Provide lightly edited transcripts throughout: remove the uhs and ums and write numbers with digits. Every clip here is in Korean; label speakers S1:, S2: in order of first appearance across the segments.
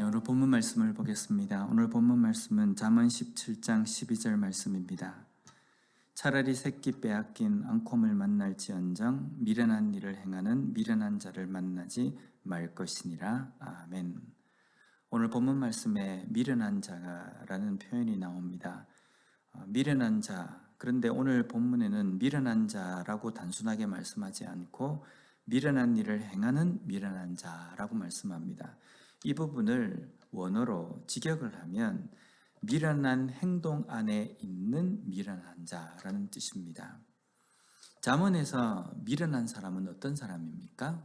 S1: 오늘 본문 말씀을 보겠습니다. 오늘 본문 말씀은 잠언 17장 12절 말씀입니다. 차라리 새끼 빼앗긴 앙콤을 만날지언정 미련한 일을 행하는 미련한 자를 만나지 말 것이니라. 아멘. 오늘 본문 말씀에 미련한 자라는 표현이 나옵니다. 미련한 자, 그런데 오늘 본문에는 미련한 자라고 단순하게 말씀하지 않고 미련한 일을 행하는 미련한 자라고 말씀합니다. 이 부분을 원어로 직역을 하면 미련한 행동 안에 있는 미련한 자라는 뜻입니다. 잠언에서 미련한 사람은 어떤 사람입니까?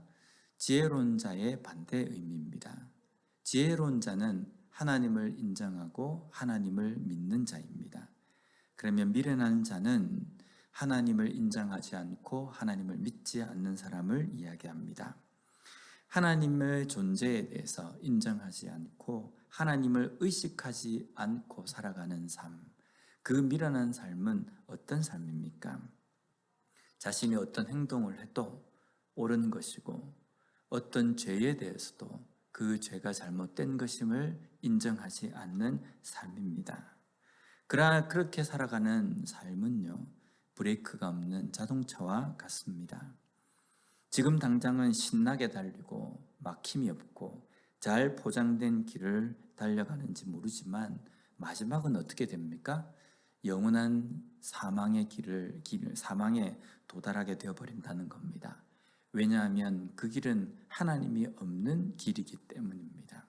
S1: 지혜론자의 반대 의미입니다. 지혜론자는 하나님을 인정하고 하나님을 믿는 자입니다. 그러면 미련한 자는 하나님을 인정하지 않고 하나님을 믿지 않는 사람을 이야기합니다. 하나님의 존재에 대해서 인정하지 않고 하나님을 의식하지 않고 살아가는 삶, 그 미련한 삶은 어떤 삶입니까? 자신이 어떤 행동을 해도 옳은 것이고 어떤 죄에 대해서도 그 죄가 잘못된 것임을 인정하지 않는 삶입니다. 그러나 그렇게 살아가는 삶은요, 브레이크가 없는 자동차와 같습니다. 지금 당장은 신나게 달리고 막힘이 없고 잘 포장된 길을 달려가는지 모르지만 마지막은 어떻게 됩니까? 영원한 사망에 도달하게 되어버린다는 겁니다. 왜냐하면 그 길은 하나님이 없는 길이기 때문입니다.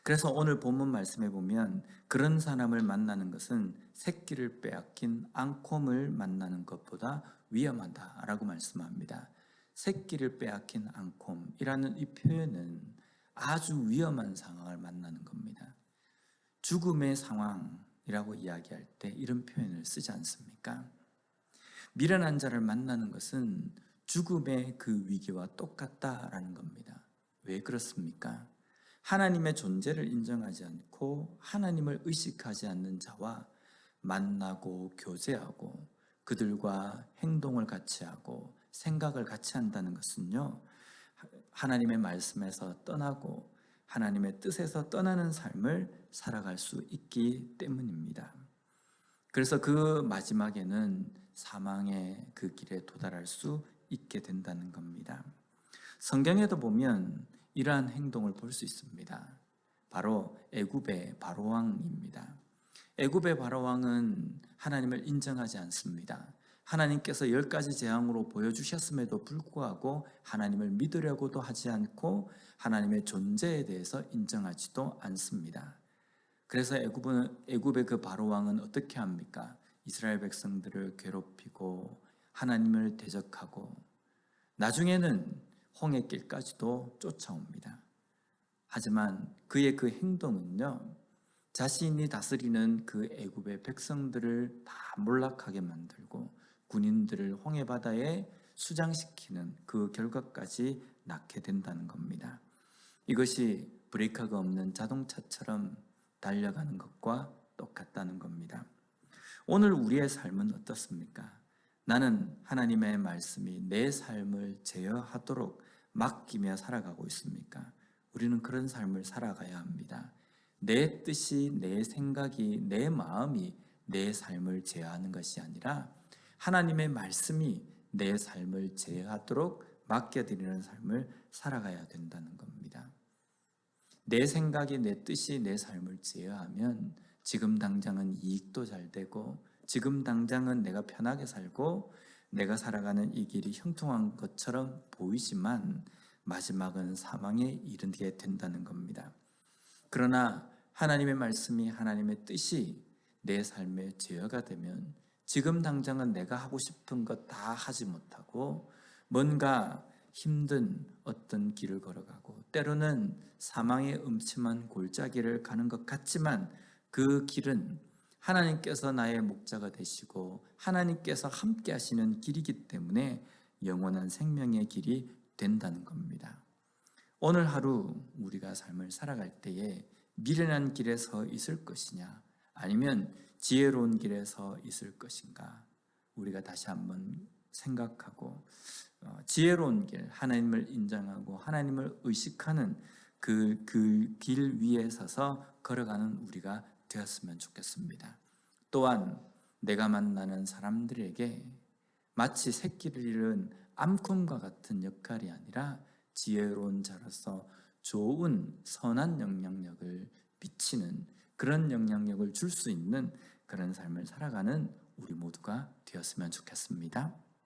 S1: 그래서 오늘 본문 말씀에 보면 그런 사람을 만나는 것은 새끼를 빼앗긴 앙콤을 만나는 것보다 위험하다라고 말씀합니다. 새끼를 빼앗긴 앙콤이라는 이 표현은 아주 위험한 상황을 만나는 겁니다. 죽음의 상황이라고 이야기할 때 이런 표현을 쓰지 않습니까? 미련한 자를 만나는 것은 죽음의 그 위기와 똑같다라는 겁니다. 왜 그렇습니까? 하나님의 존재를 인정하지 않고 하나님을 의식하지 않는 자와 만나고 교제하고 그들과 행동을 같이 하고 생각을 같이 한다는 것은요, 하나님의 말씀에서 떠나고 하나님의 뜻에서 떠나는 삶을 살아갈 수 있기 때문입니다. 그래서 그 마지막에는 사망의 그 길에 도달할 수 있게 된다는 겁니다. 성경에도 보면 이러한 행동을 볼 수 있습니다. 바로 애굽의 바로왕입니다. 애굽의 바로왕은 하나님을 인정하지 않습니다. 하나님께서 10가지 재앙으로 보여주셨음에도 불구하고 하나님을 믿으려고도 하지 않고 하나님의 존재에 대해서 인정하지도 않습니다. 그래서 애굽의 그 바로왕은 어떻게 합니까? 이스라엘 백성들을 괴롭히고 하나님을 대적하고 나중에는 홍해길까지도 쫓아옵니다. 하지만 그의 그 행동은요, 자신이 다스리는 그 애굽의 백성들을 다 몰락하게 만들고 군인들을 홍해바다에 수장시키는 그 결과까지 낳게 된다는 겁니다. 이것이 브레이크가 없는 자동차처럼 달려가는 것과 똑같다는 겁니다. 오늘 우리의 삶은 어떻습니까? 나는 하나님의 말씀이 내 삶을 제어하도록 맡기며 살아가고 있습니까? 우리는 그런 삶을 살아가야 합니다. 내 뜻이, 내 생각이, 내 마음이 내 삶을 제어하는 것이 아니라 하나님의 말씀이 내 삶을 제어하도록 맡겨드리는 삶을 살아가야 된다는 겁니다. 내 생각이, 내 뜻이 내 삶을 제어하면 지금 당장은 이익도 잘 되고 지금 당장은 내가 편하게 살고 내가 살아가는 이 길이 형통한 것처럼 보이지만 마지막은 사망에 이르게 된다는 겁니다. 그러나 하나님의 말씀이, 하나님의 뜻이 내 삶의 제어가 되면 지금 당장은 내가 하고 싶은 것 다 하지 못하고 뭔가 힘든 어떤 길을 걸어가고 때로는 사망의 음침한 골짜기를 가는 것 같지만 그 길은 하나님께서 나의 목자가 되시고 하나님께서 함께 하시는 길이기 때문에 영원한 생명의 길이 된다는 겁니다. 오늘 하루 우리가 삶을 살아갈 때에 미련한 길에 서 있을 것이냐 아니면 지혜로운 길에 서 있을 것인가 우리가 다시 한번 생각하고 지혜로운 길, 하나님을 인정하고 하나님을 의식하는 그 길 위에 서서 걸어가는 우리가 되었으면 좋겠습니다. 또한 내가 만나는 사람들에게 마치 새끼를 잃은 암컷과 같은 역할이 아니라 지혜로운 자로서 좋은 선한 영향력을 미치는, 그런 영향력을 줄 수 있는 그런 삶을 살아가는 우리 모두가 되었으면 좋겠습니다.